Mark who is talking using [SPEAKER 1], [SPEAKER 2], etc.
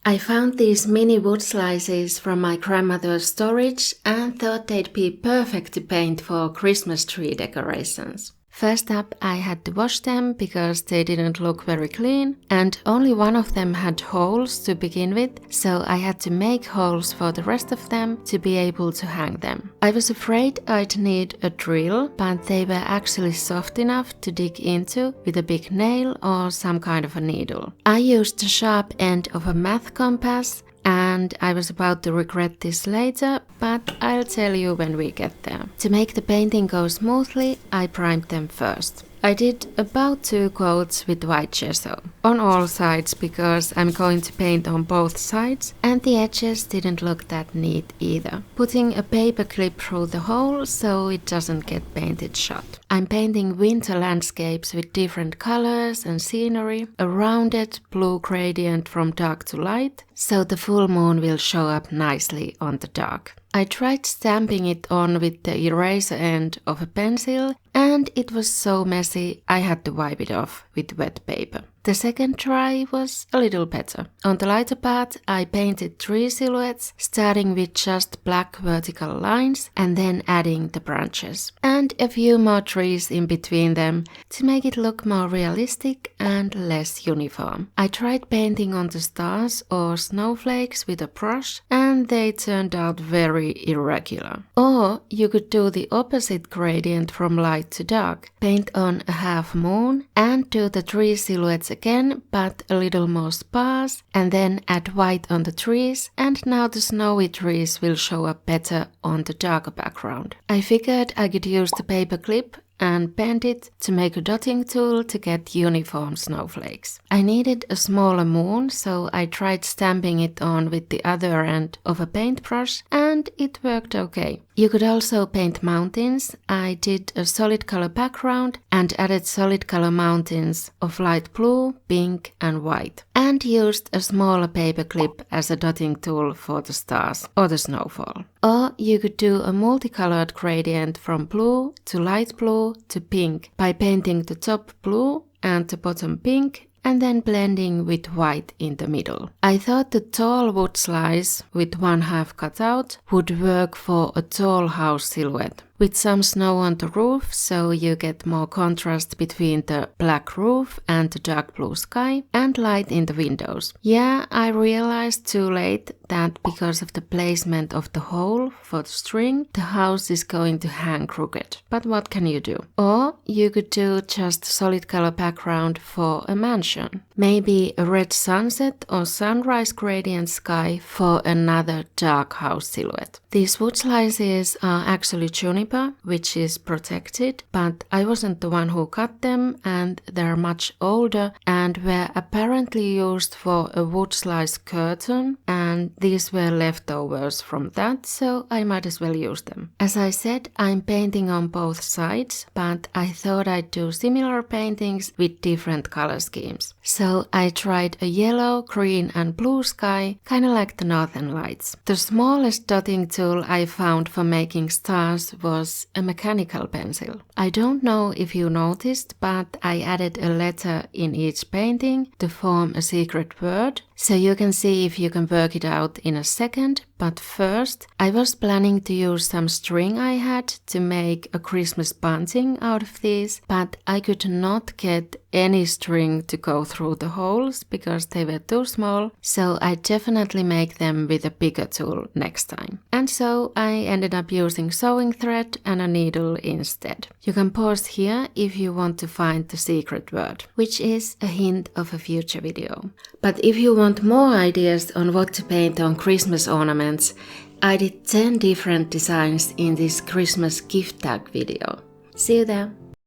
[SPEAKER 1] I found these mini wood slices from my grandmother's storage and thought they'd be perfect to paint for Christmas tree decorations. First up, I had to wash them because they didn't look very clean, and only one of them had holes to begin with, so I had to make holes for the rest of them to be able to hang them. I was afraid I'd need a drill, but they were actually soft enough to dig into with a big nail or some kind of a needle. I used the sharp end of a math compass, and I was about to regret this later, but I'll tell you when we get there. To make the painting go smoothly, I primed them first. I did about 2 coats with white gesso on all sides because I'm going to paint on both sides, and the edges didn't look that neat either. Putting a paper clip through the hole so it doesn't get painted shut. I'm painting winter landscapes with different colors and scenery, a rounded blue gradient from dark to light, so the full moon will show up nicely on the dark. I tried stamping it on with the eraser end of a pencil, and it was so messy I had to wipe it off with wet paper. The second try was a little better. On the lighter part, I painted 3 silhouettes, starting with just black vertical lines and then adding the branches. And a few more trees in between them to make it look more realistic and less uniform. I tried painting on the stars or snowflakes with a brush, and they turned out very irregular. Or you could do the opposite gradient from light to dark. Paint on a half moon and do the 3 silhouettes again, but a little more sparse, and then add white on the trees, and now the snowy trees will show up better on the darker background. I figured I could use the paper clip and bend it to make a dotting tool to get uniform snowflakes. I needed a smaller moon, so I tried stamping it on with the other end of a paintbrush, and it worked okay. You could also paint mountains. I did a solid color background and added solid color mountains of light blue, pink and white, and used a smaller paper clip as a dotting tool for the stars or the snowfall. Or you could do a multicolored gradient from blue to light blue to pink by painting the top blue and the bottom pink and then blending with white in the middle. I thought the tall wood slice with 1/2 cut out would work for a tall house silhouette, with some snow on the roof so you get more contrast between the black roof and the dark blue sky, and light in the windows. Yeah, I realized too late that because of the placement of the hole for the string, the house is going to hang crooked. But what can you do? Or you could do just a solid color background for a mansion. Maybe a red sunset or sunrise gradient sky for another dark house silhouette. These wood slices are actually juniper, which is protected, but I wasn't the one who cut them, and they're much older and were apparently used for a wood slice curtain, and these were leftovers from that, so I might as well use them. As I said, I'm painting on both sides, but I thought I'd do similar paintings with different color schemes. So I tried a yellow, green and blue sky, kinda like the Northern Lights. The smallest dotting tool I found for making stars was a mechanical pencil. I don't know if you noticed, but I added a letter in each painting to form a secret word, so you can see if you can work it out in a second. But first, I was planning to use some string I had to make a Christmas bunting out of these, but I could not get any string to go through the holes because they were too small, so I definitely make them with a bigger tool next time. And so I ended up using sewing thread and a needle instead. You can pause here if you want to find the secret word, which is a hint of a future video. But if you want more ideas on what to paint on Christmas ornaments, I did 10 different designs in this Christmas gift tag video. See you there!